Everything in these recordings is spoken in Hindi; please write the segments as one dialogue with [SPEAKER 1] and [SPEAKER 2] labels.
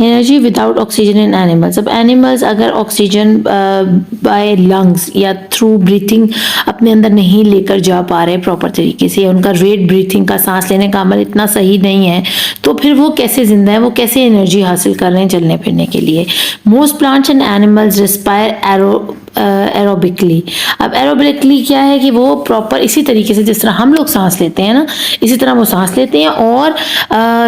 [SPEAKER 1] Energy without oxygen in animals. अब एनिमल्स अगर ऑक्सीजन बाय लंग्स या थ्रू ब्रीथिंग अपने अंदर नहीं लेकर जा पा रहे प्रॉपर तरीके से, उनका रेट ब्रीथिंग का सांस लेने का अमल इतना सही नहीं है, तो फिर वो कैसे जिंदा है, वो कैसे एनर्जी हासिल कर रहे हैं चलने फिरने के लिए। Most plants and animals respire aerobically. अब एरोबिकली क्या है कि वो प्रॉपर इसी तरीके से जिस तरह हम लोग सांस लेते हैं ना, इसी तरह वो सांस लेते हैं और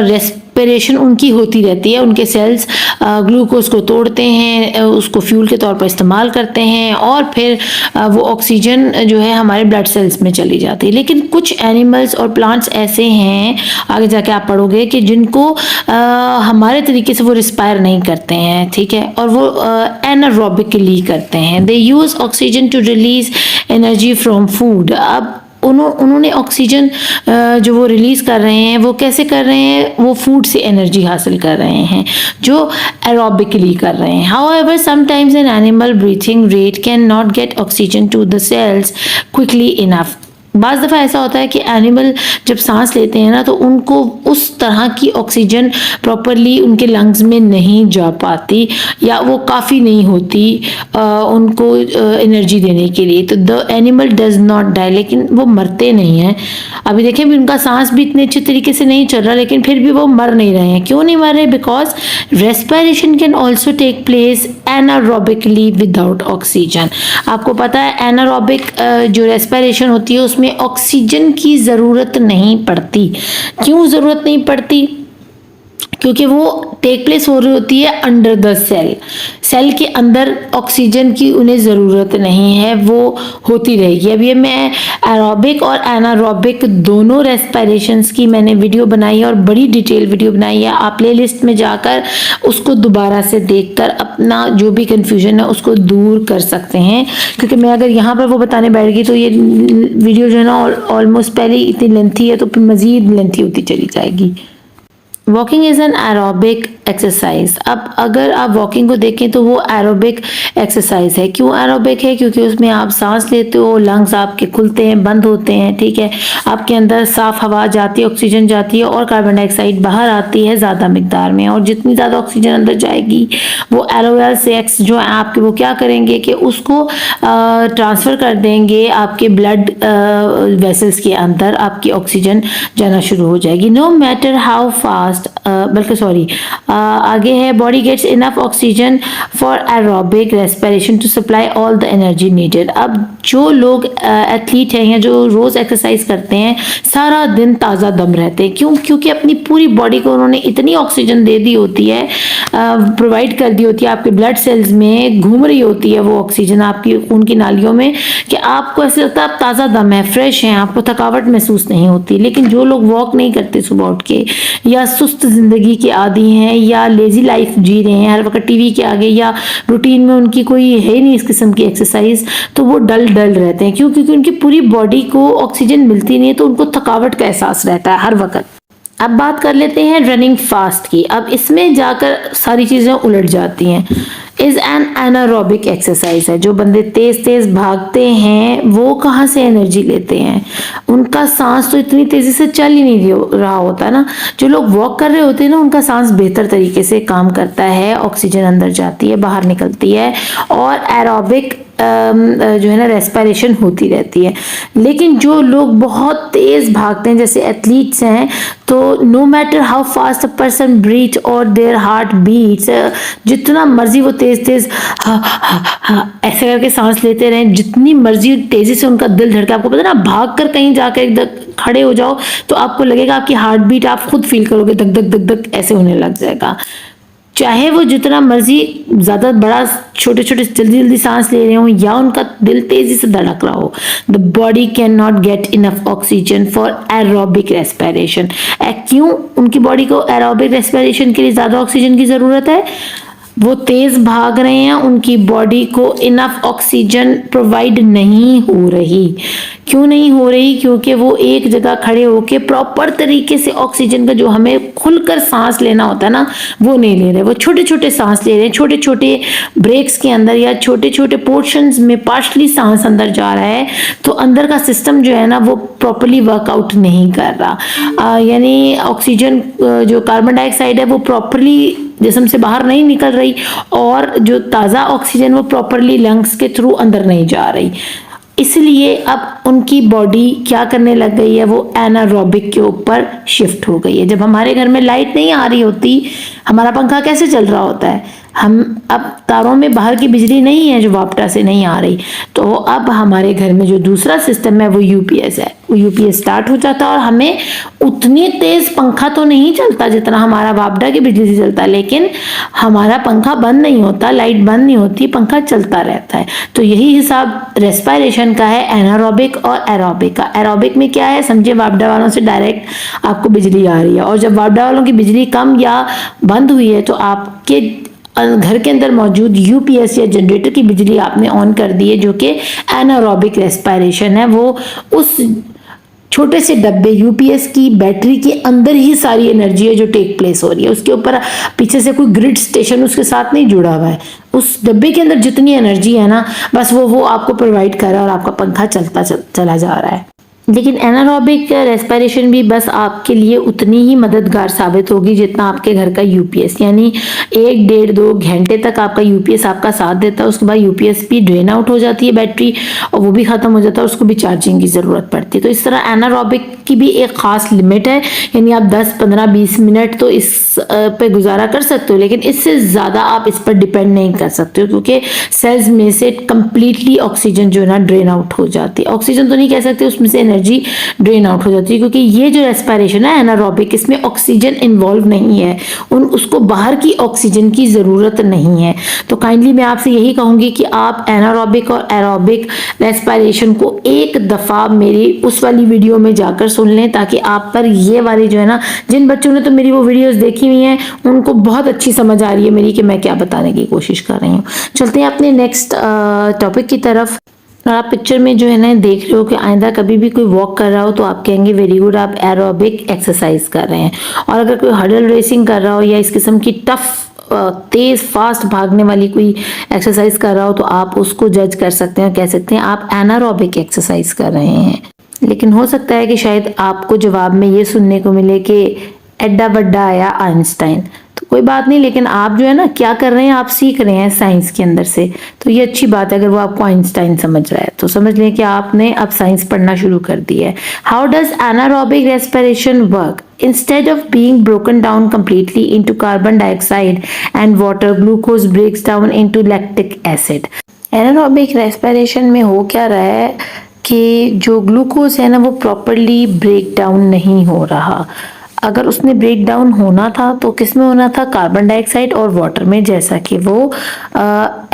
[SPEAKER 1] रेस्पिरेशन उनकी होती रहती है। उनके सेल्स ग्लूकोज को तोड़ते हैं, उसको फ्यूल के तौर पर इस्तेमाल करते हैं और फिर वो ऑक्सीजन जो है हमारे ब्लड सेल्स में चली जाती है। लेकिन कुछ एनिमल्स और प्लांट्स ऐसे हैं, आगे जाके आप पढ़ोगे, कि जिनको हमारे तरीके से वो रिस्पायर नहीं करते हैं, ठीक है, और वो एनारोबिकली करते हैं। They use oxygen to release energy from food. अब उन्होंने ऑक्सीजन जो वो रिलीज कर रहे हैं वो कैसे कर रहे हैं, वो फूड से एनर्जी हासिल कर रहे हैं जो एरोबिकली कर रहे हैं। However sometimes an animal breathing rate can not get oxygen to the cells quickly enough. बाज़ दफ़ा ऐसा होता है कि एनिमल जब सांस लेते हैं ना तो उनको उस तरह की ऑक्सीजन प्रॉपरली उनके लंग्स में नहीं जा पाती या वो काफ़ी नहीं होती उनको एनर्जी देने के लिए, तो the animal does not die, लेकिन वो मरते नहीं हैं। अभी देखें भी उनका सांस भी इतने अच्छे तरीके से नहीं चल रहा, लेकिन फिर भी वो मर नहीं रहे हैं। क्यों नहीं मर रहे? Because respiration can also take place anaerobically without oxygen. आपको पता है एनारोबिक जो रेस्पिरेशन होती है उसमें ऑक्सीजन की ज़रूरत नहीं पड़ती। क्यों ज़रूरत नहीं पड़ती? क्योंकि वो टेक प्लेस हो रही होती है अंडर द सेल के अंदर ऑक्सीजन की उन्हें ज़रूरत नहीं है, वो होती रहेगी। अब ये मैं एरोबिक और एनारोबिक दोनों रेस्पिरेशंस की मैंने वीडियो बनाई है और बड़ी डिटेल वीडियो बनाई है। आप प्ले लिस्ट में जाकर उसको दोबारा से देखकर अपना जो भी कन्फ्यूजन है उसको दूर कर सकते हैं, क्योंकि मैं अगर यहाँ पर वो बताने बैठ गई तो ये वीडियो जो है ना ऑलमोस्ट पहले इतनी लेंथी है तो फिर मज़ीद लेंथी होती चली जाएगी। Walking is an aerobic exercise. अब अगर आप वॉकिंग को देखें तो वो एरोबिक एक्सरसाइज है। क्यों एरोबिक है? क्योंकि उसमें आप सांस लेते हो, लंग्स आपके खुलते हैं, बंद होते हैं, ठीक है, आपके अंदर साफ हवा जाती है, ऑक्सीजन जाती है और कार्बन डाइऑक्साइड बाहर आती है ज़्यादा मिकदार में। और जितनी ज़्यादा ऑक्सीजन अंदर जाएगी वो एलोवेल सेक्स जो है आपके वो क्या करेंगे कि उसको ट्रांसफ़र कर देंगे आपके ब्लड वेसल्स के अंदर, आपकी ऑक्सीजन जाना शुरू हो जाएगी। नो मैटर हाउ फास्ट, बल्कि सॉरी आगे है, body gets enough oxygen for aerobic respiration to supply all the energy needed. अब जो लोग एथलीट हैं या जो रोज़ एक्सरसाइज करते हैं सारा दिन ताज़ा दम रहते हैं। क्यों? क्योंकि अपनी पूरी बॉडी को उन्होंने इतनी ऑक्सीजन दे दी होती है, प्रोवाइड कर दी होती है, आपके ब्लड सेल्स में घूम रही होती है वो ऑक्सीजन आपकी खून की नालियों में, कि आपको ऐसे लगता है आप ताज़ा दम है, फ्रेश हैं, आपको थकावट महसूस नहीं होती। लेकिन जो लोग वॉक नहीं करते सुबह उठ के, या सुस्त ज़िंदगी के आदी हैं, या लेज़ी लाइफ जी रहे हैं, हर वक्त टीवी के आगे, या रूटीन में उनकी कोई है नहीं इस किस्म की एक्सरसाइज, तो वो डल रहते हैं। क्यों? क्योंकि उनकी पूरी बॉडी को ऑक्सीजन मिलती नहीं है, तो उनको थकावट का एहसास रहता है हर वक्त। अब बात कर लेते हैं रनिंग फास्ट की। अब इसमें जाकर सारी चीज़ें उलट जाती हैं। इज़ एन एनारोबिक एक्सरसाइज है। जो बंदे तेज़ तेज़ भागते हैं वो कहाँ से एनर्जी लेते हैं? उनका सांस तो इतनी तेज़ी से चल ही नहीं रहा होता ना। जो लोग वॉक कर रहे होते हैं ना उनका सांस बेहतर तरीके से काम करता है, ऑक्सीजन अंदर जाती है, बाहर निकलती है और एरोबिक जो है ना रेस्पिरेशन होती रहती है। लेकिन जो लोग बहुत तेज़ भागते हैं जैसे एथलीट्स हैं, तो no matter how fast a person breathe or their heart beats, जितना मर्जी वो तेज़ ऐसे करके सांस लेते रहें, जितनी मर्जी तेज़ी से उनका दिल धड़के, आपको पता है ना, भाग कर कहीं जाकर एकदम खड़े हो जाओ तो आपको लगेगा आपकी हार्ट बीट आप खुद फील करोगे, धक धक धक धक ऐसे होने लग जाएगा। चाहे वो जितना मर्जी ज़्यादा बड़ा छोटे छोटे जल्दी सांस ले रहे हो या उनका दिल तेज़ी से धड़क रहा हो, the body can not get enough oxygen for aerobic respiration. क्यों उनकी बॉडी को एरोबिक रेस्पिरेशन के लिए ज़्यादा ऑक्सीजन की ज़रूरत है? वो तेज़ भाग रहे हैं, उनकी बॉडी को इनफ ऑक्सीजन प्रोवाइड नहीं हो रही। क्यों नहीं हो रही? क्योंकि वो एक जगह खड़े होके प्रॉपर तरीके से ऑक्सीजन का जो हमें खुलकर सांस लेना होता है ना वो नहीं ले रहे। वो छोटे छोटे सांस ले रहे हैं, छोटे छोटे ब्रेक्स के अंदर या छोटे छोटे पोर्शंस में पार्शली सांस अंदर जा रहा है, तो अंदर का सिस्टम जो है ना वो प्रॉपरली वर्कआउट नहीं कर रहा। यानी ऑक्सीजन जो कार्बन डाइऑक्साइड है वो प्रॉपरली जिस्म से बाहर नहीं निकल रही और जो ताज़ा ऑक्सीजन वो प्रॉपरली लंग्स के थ्रू अंदर नहीं जा रही। इसलिए अब उनकी बॉडी क्या करने लग गई है, वो एनारोबिक के ऊपर शिफ्ट हो गई है। जब हमारे घर में लाइट नहीं आ रही होती, हमारा पंखा कैसे चल रहा होता है, हम अब तारों में बाहर की बिजली नहीं है जो वापटा से नहीं आ रही, तो अब हमारे घर में जो दूसरा सिस्टम है वो यूपीएस है, वो यूपीएस स्टार्ट हो जाता है और हमें उतनी तेज पंखा तो नहीं चलता जितना हमारा वापटा की बिजली से चलता, लेकिन हमारा पंखा बंद नहीं होता, लाइट बंद नहीं होती, पंखा चलता रहता है। तो यही हिसाब रेस्पिरेशन का है, एनारोबिक और एरोबिक का। एरोबिक में क्या है, समझिए वापडा वालों से डायरेक्ट आपको बिजली आ रही है, और जब वापडा वालों की बिजली कम या बंद हुई है तो आपके घर के अंदर मौजूद यूपीएस या जनरेटर की बिजली आपने ऑन कर दी है, जो कि एनारोबिक रेस्पिरेशन है। वो उस छोटे से डब्बे यूपीएस की बैटरी के अंदर ही सारी एनर्जी है जो टेक प्लेस हो रही है, उसके ऊपर पीछे से कोई ग्रिड स्टेशन उसके साथ नहीं जुड़ा हुआ है। उस डब्बे के अंदर जितनी एनर्जी है ना, बस वो आपको प्रोवाइड कर रहा है और आपका पंखा चला जा रहा है। लेकिन एनारोबिक रेस्पिरेशन भी बस आपके लिए उतनी ही मददगार साबित होगी जितना आपके घर का यूपीएस, यानी 1-1.5-2 घंटे तक आपका यूपीएस आपका साथ देता है। उसके बाद यूपीएस भी ड्रेन आउट हो जाती है बैटरी, और वो भी खत्म हो जाता है, उसको भी चार्जिंग की ज़रूरत पड़ती है। तो इस तरह एनारोबिक की भी एक ख़ास लिमिट है, यानी आप 10, 15, 20 मिनट तो इस पे गुजारा कर सकते हो, लेकिन इससे ज़्यादा आप इस पर डिपेंड नहीं कर सकते हो, क्योंकि सेल्स में से कम्प्लीटली ऑक्सीजन जो है ना ड्रेन आउट हो जाती है। ऑक्सीजन तो नहीं कह सकते, उसमें से एनर्जी ड्रेन आउट हो जाती है, क्योंकि ये जो रेस्पिरेशन है एनारोबिक, इसमें ऑक्सीजन इन्वॉल्व नहीं है, उसको बाहर की ऑक्सीजन की ज़रूरत नहीं है। तो काइंडली मैं आपसे यही कहूँगी कि आप एनारोबिक और एरोबिक रेस्पिरेशन को एक दफ़ा मेरी उस वाली वीडियो में जाकर सुन लें, ताकि आप पर ये वाली जो है ना, जिन बच्चों ने तो मेरी वो वीडियोस देखी हुई हैं उनको बहुत अच्छी समझ आ रही है मेरी कि मैं क्या बताने की कोशिश कर रही हूँ। चलते हैं अपने नेक्स्ट टॉपिक की तरफ। आप पिक्चर में जो है ना देख रहे हो कि आइंदा कभी भी कोई वॉक कर रहा हो तो आप कहेंगे वेरी गुड, आप एरोबिक एक्सरसाइज कर रहे हैं। और अगर कोई हर्डल रेसिंग कर रहा हो या इस किस्म की टफ तेज फास्ट भागने वाली कोई एक्सरसाइज कर रहा हो तो आप उसको जज कर सकते हैं, कह सकते हैं आप एनारोबिक एक्सरसाइज कर रहे हैं। लेकिन हो सकता है कि शायद आपको जवाब में ये सुनने को मिले कि एड्डा बड्डा आया आइंस्टाइन, तो कोई बात नहीं, लेकिन आप जो है ना क्या कर रहे हैं, आप सीख रहे हैं साइंस के अंदर से, तो ये अच्छी बात है। अगर वो आपको आइंस्टाइन समझ रहा है तो समझ लें कि आपने अब साइंस पढ़ना शुरू कर दिया है। How does anaerobic respiration work? Instead of being broken down completely into carbon dioxide and water, glucose breaks down into lactic acid. Anaerobic respiration में हो क्या रहा है कि जो ग्लूकोज है ना वो प्रॉपरली ब्रेक डाउन नहीं हो रहा। अगर उसने ब्रेक डाउन होना था तो किस में होना था, कार्बन डाइऑक्साइड और वाटर में, जैसा कि वो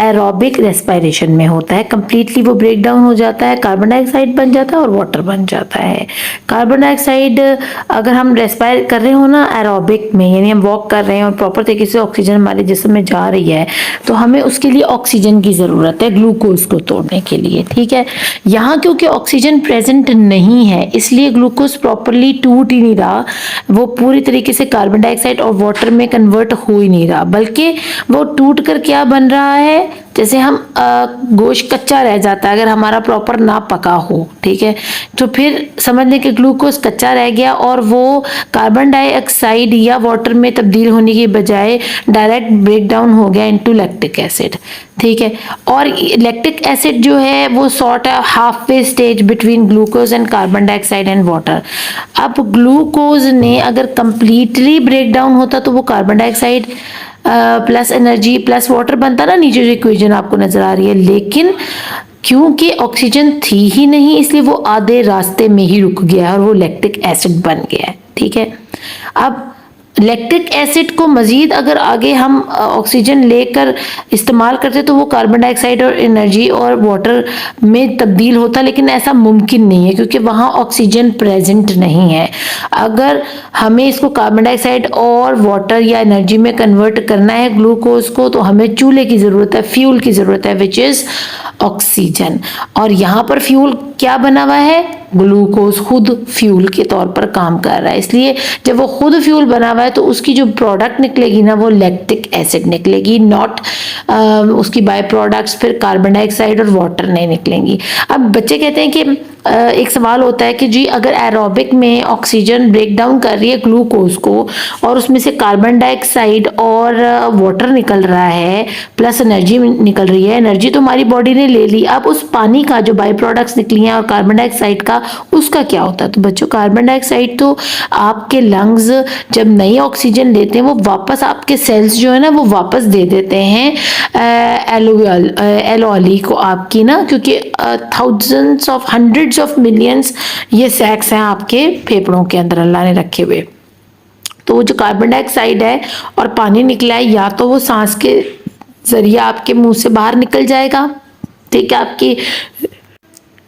[SPEAKER 1] एरोबिक रेस्पिरेशन में होता है। कंप्लीटली वो ब्रेक डाउन हो जाता है, कार्बन डाइऑक्साइड बन जाता है और वाटर बन जाता है। कार्बन डाइऑक्साइड अगर हम रेस्पायर कर रहे हो ना एरोबिक में, यानी हम वॉक कर रहे हैं और प्रॉपर तरीके से ऑक्सीजन हमारे जिस्म में जा रही है, तो हमें उसके लिए ऑक्सीजन की ज़रूरत है ग्लूकोज को तोड़ने के लिए, ठीक है। यहाँ क्योंकि ऑक्सीजन प्रेजेंट नहीं है इसलिए ग्लूकोज प्रॉपरली टूट ही नहीं रहा, वो पूरी तरीके से कार्बन डाइऑक्साइड और वाटर में कन्वर्ट हो ही नहीं रहा, बल्कि वो टूट कर क्या बन रहा है, जैसे हम गोश्त कच्चा रह जाता है अगर हमारा प्रॉपर ना पका हो, ठीक है, तो फिर समझ लें कि ग्लूकोज कच्चा रह गया और वो कार्बन डाइऑक्साइड या वाटर में तब्दील होने की बजाय डायरेक्ट ब्रेक डाउन हो गया इनटू लैक्टिक एसिड, ठीक है। और लैक्टिक एसिड जो है वो सॉर्ट है half way stage between glucose and carbon dioxide and water. अब ग्लूकोज ने अगर कंप्लीटली ब्रेक डाउन होता तो वो carbon dioxide plus energy plus water बनता ना, नीचे जो इक्वेशन आपको नजर आ रही है, लेकिन क्योंकि ऑक्सीजन थी ही नहीं इसलिए वो आधे रास्ते में ही रुक गया और वो लैक्टिक एसिड बन गया है, ठीक है। अब लैक्टिक एसिड को मजीद अगर आगे हम ऑक्सीजन लेकर इस्तेमाल करते तो वो कार्बन डाइऑक्साइड और एनर्जी और वाटर में तब्दील होता, लेकिन ऐसा मुमकिन नहीं है क्योंकि वहाँ ऑक्सीजन प्रेजेंट नहीं है। अगर हमें इसको कार्बन डाइऑक्साइड और वाटर या एनर्जी में कन्वर्ट करना है ग्लूकोज को, तो हमें चूल्हे की ज़रूरत है, फ्यूल की ज़रूरत है, विच इज़ ऑक्सीजन। और यहाँ पर फ्यूल क्या बना हुआ है, ग्लूकोज खुद फ्यूल के तौर पर काम कर रहा है, इसलिए जब वो खुद फ्यूल बना हुआ है तो उसकी जो प्रोडक्ट निकलेगी ना वो लैक्टिक एसिड निकलेगी, नॉट उसकी बाय प्रोडक्ट्स फिर कार्बन डाइऑक्साइड और वाटर नहीं निकलेंगी। अब बच्चे कहते हैं कि एक सवाल होता है कि जी अगर एरोबिक में ऑक्सीजन ब्रेक डाउन कर रही है ग्लूकोज को और उसमें से कार्बन डाइऑक्साइड और वाटर निकल रहा है प्लस एनर्जी निकल रही है, एनर्जी तो हमारी बॉडी ने ले ली, अब उस पानी का जो बाई प्रोडक्ट्स निकली हैं और कार्बन डाइऑक्साइड का उसका क्या होता है? तो बच्चों कार्बन डाइऑक्साइड तो आपके लंग्स जब नई ऑक्सीजन लेते हैं वो वापस आपके सेल्स जो है ना वो वापस दे देते हैं एलोअली को आपकी ना, क्योंकि thousands of hundreds of millions ये सैक्स हैं आपके फेफड़ों के अंदर अल्लाह ने रखे हुए। तो वो जो कार्बन डाइऑक्साइड है और पानी निकला है या तो वो सांस के जरिए आपके मुंह से बाहर निकल जाएगा, ठीक है, आपकी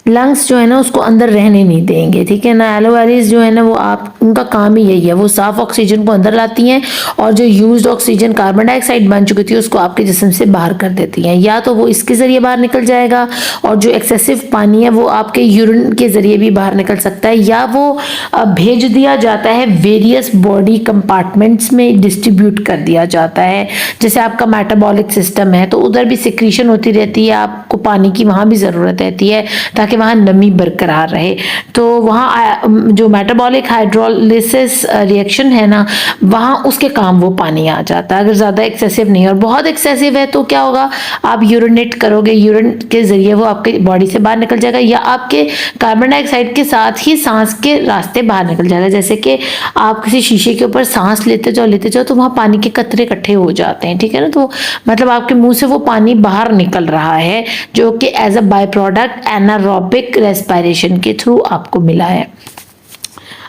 [SPEAKER 1] लंग्स जो है ना उसको अंदर रहने नहीं देंगे, ठीक है ना। एलोवेरिस जो है ना वो आप उनका काम ही यही है, वो साफ ऑक्सीजन को अंदर लाती हैं और जो यूज्ड ऑक्सीजन कार्बन डाइऑक्साइड बन चुकी थी उसको आपके जिस्म से बाहर कर देती हैं, या तो वो इसके जरिए बाहर निकल जाएगा और जो एक्सेसिव पानी है वो आपके यूरिन के जरिए भी बाहर निकल सकता है, या वो भेज दिया जाता है वेरियस बॉडी कंपार्टमेंट्स में डिस्ट्रीब्यूट कर दिया जाता है। जैसे आपका मेटाबॉलिक सिस्टम है तो उधर भी सिक्रीशन होती रहती है, आपको पानी की वहाँ भी ज़रूरत रहती है ताकि वहाँ नमी बरकरार रहे। तो वहाँ जो मेटाबॉलिक हाइड्रोलिसिस रिएक्शन है ना वहाँ उसके काम वो पानी आ जाता है। अगर ज़्यादा एक्सेसिव नहीं और बहुत एक्सेसिव है तो क्या होगा, आप यूरिनेट करोगे, यूरिन के ज़रिए वो आपके बॉडी से बाहर निकल जाएगा या आपके कार्बन डाइऑक्साइड के साथ ही सांस के रास्ते बाहर निकल जाएगा। जैसे कि आप किसी शीशे के ऊपर सांस लेते जाओ तो वहाँ पानी के कतरे इकट्ठे हो जाते हैं, ठीक है ना। तो मतलब आपके मुंह से वो पानी बाहर निकल रहा है जो कि as a by product anaerobic respiration के थ्रू आपको मिला है।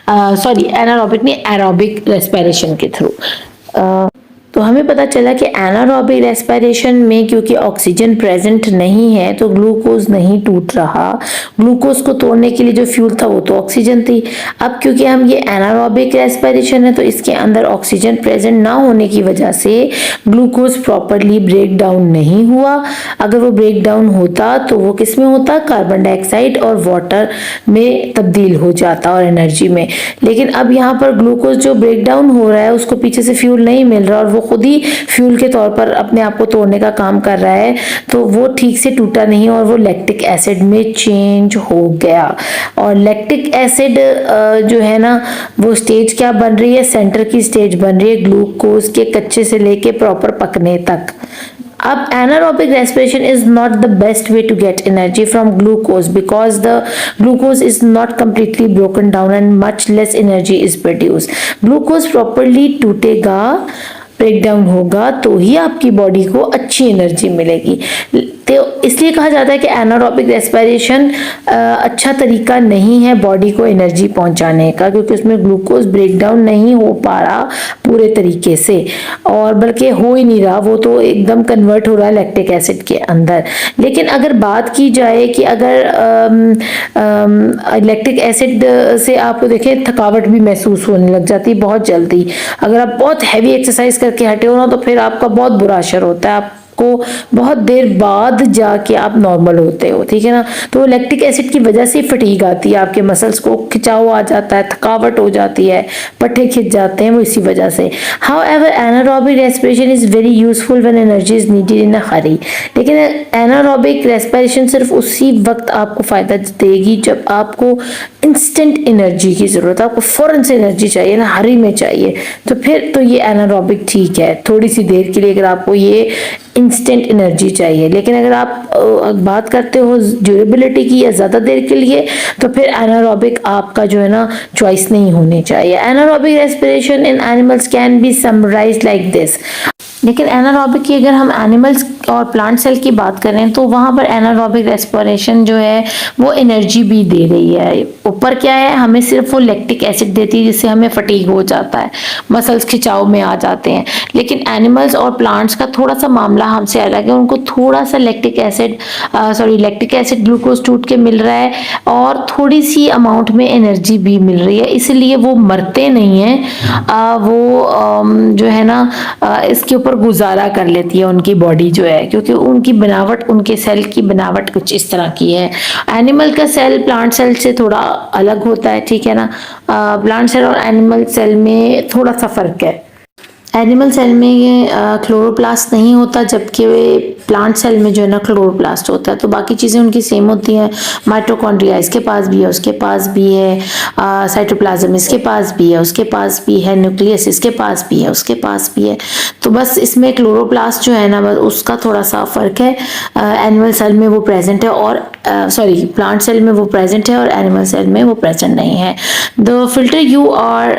[SPEAKER 1] सॉरी एनारोबिक नहीं, एरोबिक रेस्पिरेशन के थ्रू। तो हमें पता चला कि एनारोबिक रेस्पिरेशन में क्योंकि ऑक्सीजन प्रेजेंट नहीं है तो ग्लूकोज नहीं टूट रहा, ग्लूकोज को तोड़ने के लिए जो फ्यूल था वो तो ऑक्सीजन थी। अब क्योंकि हम ये एनारोबिक रेस्पिरेशन है तो इसके अंदर ऑक्सीजन प्रेजेंट ना होने की वजह से ग्लूकोज प्रॉपरली ब्रेक डाउन नहीं हुआ। अगर वो ब्रेक डाउन होता तो वो किस में होता, कार्बन डाइऑक्साइड और वाटर में तब्दील हो जाता और एनर्जी में। लेकिन अब यहाँ पर ग्लूकोज जो ब्रेक डाउन हो रहा है उसको पीछे से फ्यूल नहीं मिल रहा और वो खुद ही फ्यूल के तौर पर अपने आप को तोड़ने का काम कर रहा है, तो वो ठीक से टूटा नहीं और वो लैक्टिक एसिड में चेंज हो गया। और लैक्टिक एसिड जो है ना वो स्टेज क्या बन रही है, सेंटर की स्टेज बन रही है ग्लूकोज के कच्चे से लेके प्रॉपर पकने तक। अब anaerobic respiration is not the best way to get energy from glucose because the glucose is not completely broken down and much less energy is produced. Glucose properly टूटेगा, ब्रेक डाउन होगा तो ही आपकी बॉडी को अच्छी एनर्जी मिलेगी। तो इसलिए कहा जाता है कि एनारोबिक रेस्पिरेशन अच्छा तरीका नहीं है बॉडी को एनर्जी पहुंचाने का, क्योंकि उसमें ग्लूकोज ब्रेक डाउन नहीं हो पा रहा पूरे तरीके से और बल्कि हो ही नहीं रहा, वो तो एकदम कन्वर्ट हो रहा है लैक्टिक एसिड के अंदर। लेकिन अगर बात की जाए कि अगर लैक्टिक एसिड से आपको देखें थकावट भी महसूस होने लग जाती है बहुत जल्दी, अगर आप बहुत हैवी एक्सरसाइज करके हटे हो ना तो फिर आपका बहुत बुरा असर होता है, को बहुत देर बाद जाके आप नॉर्मल होते हो, ठीक है ना। तो लैक्टिक एसिड की वजह से फटीग आती है, आपके मसल्स को खिंचाव आ जाता है, थकावट हो जाती है, पट्टे खिंच जाते हैं, वो इसी वजह से। However anaerobic respiration is very useful when energy is needed in a hurry. लेकिन एनारोबिक रेस्पिरेशन सिर्फ उसी वक्त आपको फायदा देगी जब आपको इंस्टेंट एनर्जी की जरूरत है, आपको फौरन से एनर्जी चाहिए ना, हरी में चाहिए, तो फिर तो ये एनारोबिक ठीक है थोड़ी सी देर के लिए अगर आपको ये इंस्टेंट एनर्जी चाहिए। लेकिन अगर आप बात करते हो ड्यूरेबिलिटी की या ज़्यादा देर के लिए तो फिर एनारोबिक आपका जो है ना चॉइस नहीं होनी चाहिए। Anaerobic respiration in animals can be summarised like this. लेकिन एनारोबिक की अगर हम एनिमल्स और प्लांट सेल की बात करें तो वहाँ पर एनारोबिक रेस्पिरेशन जो है वो एनर्जी भी दे रही है। ऊपर क्या है, हमें सिर्फ वो लैक्टिक एसिड देती है जिससे हमें फटीग हो जाता है, मसल्स खिंचाव में आ जाते हैं। लेकिन एनिमल्स और प्लांट्स का थोड़ा सा मामला हमसे अलग है, उनको थोड़ा सा लैक्टिक एसिड ग्लूकोज टूट के मिल रहा है और थोड़ी सी अमाउंट में एनर्जी भी मिल रही है, इसलिए वो मरते नहीं हैं, वो जो है ना इसके ऊपर गुजारा कर लेती है उनकी बॉडी जो है, क्योंकि उनकी बनावट, उनके सेल की बनावट कुछ इस तरह की है। एनिमल का सेल प्लांट सेल से थोड़ा अलग होता है, ठीक है ना। प्लांट सेल और एनिमल सेल में थोड़ा सा फर्क है। एनिमल सेल में क्लोरोप्लास्ट नहीं होता, जबकि प्लांट सेल में जो है ना क्लोरोप्लास्ट होता है। तो बाकी चीज़ें उनकी सेम होती हैं। माइटोकॉन्ड्रिया इसके पास भी है, उसके पास भी है, साइटोप्लाज्म इसके पास भी है, उसके पास भी है, न्यूक्लियस इसके पास भी है, उसके पास भी है। तो बस इसमें क्लोरोप्लास्ट जो है ना, बस उसका थोड़ा सा फ़र्क है। एनिमल सेल में वो प्रेजेंट है और सॉरी प्लांट सेल में वो प्रेजेंट है और एनिमल सेल में वो प्रेजेंट नहीं है। The fitter you are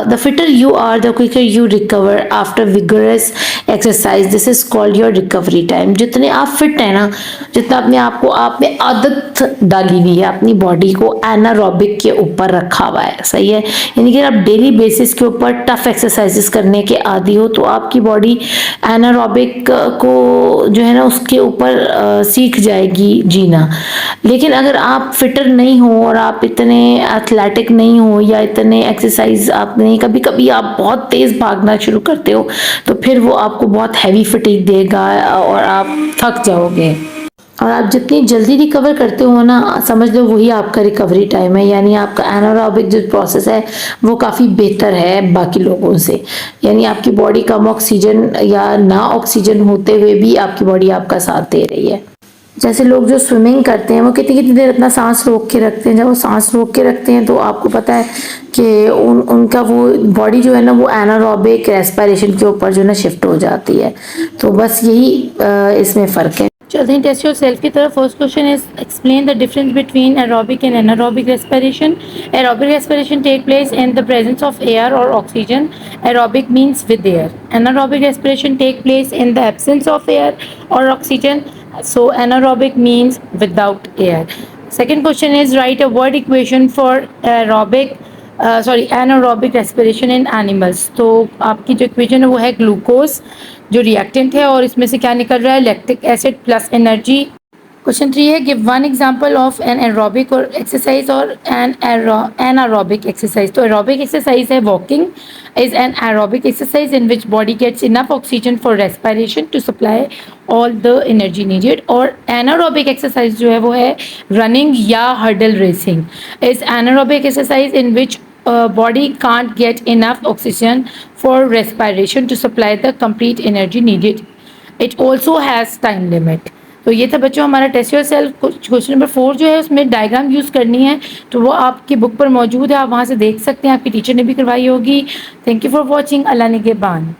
[SPEAKER 1] the fitter you are, the quicker you recover after vigorous exercise. This is called your recovery time. जितने आप फिट है ना, जितना अपने आप को आपने आदत डाली हुई है, अपनी बॉडी को एनारोबिक के ऊपर रखा हुआ है, सही है। यानी कि आप डेली बेसिस के ऊपर टफ एक्सरसाइजेस करने के आदी हो, तो आपकी बॉडी एनारोबिक को जो है ना उसके ऊपर सीख जाएगी जीना। लेकिन अगर आप फिटर नहीं हो और आप इतने एथलेटिक नहीं हो या इतने एक्सरसाइज आप नहीं, कभी कभी आप बहुत तेज़ भागना शुरू करते हो, तो फिर वो आपको बहुत हैवी फटीग देगा और आप थक जाओगे। और आप जितनी जल्दी रिकवर करते हो ना, समझ लो वही आपका रिकवरी टाइम है। यानी आपका एनारोबिक जो प्रोसेस है वो काफ़ी बेहतर है बाकी लोगों से। यानी आपकी बॉडी कम ऑक्सीजन या ना ऑक्सीजन होते हुए भी आपकी बॉडी आपका साथ दे रही है। जैसे लोग जो स्विमिंग करते हैं वो कितनी कितनी देर अपना सांस रोक के रखते हैं। जब वो सांस रोक के रखते हैं तो आपको पता है कि उनका वो बॉडी जो है ना वो एनारोबिक रेस्पिरेशन के ऊपर जो है ना शिफ्ट हो जाती है। तो बस यही इसमें फ़र्क है। चलते हैं टेस्ट योर सेल्फ की तरफ। First question is explain the difference between aerobic and anaerobic respiration. Aerobic respiration take place in the presence of air और oxygen. Aerobic means with air. Anaerobic respiration take place in the absence of air और oxygen. So anaerobic means without air. Second question is write a word equation for anaerobic respiration in animals. तो आपकी जो इक्वेशन है वो है ग्लूकोज जो रिएक्टेंट है और इसमें से क्या निकल रहा है, lactic acid plus energy. Question 3 है give one example of an aerobic और एक्सरसाइज और एन एनारोबिक एक्सरसाइज. तो एरोबिक एक्सरसाइज है walking is an aerobic exercise in which body gets enough oxygen for respiration to supply all the energy needed. और anaerobic exercise जो है वो है running या hurdle racing is anaerobic exercise in which body can't get enough oxygen for respiration to supply the complete energy needed. It also has time limit. तो ये था बच्चों हमारा test yourself. Question number 4 जो है उसमें डायग्राम यूज़ करनी है, तो वो आपकी बुक पर मौजूद है, आप वहाँ से देख सकते हैं, आपकी टीचर ने भी करवाई होगी. Thank you for watching. अल्लाह निगहबान.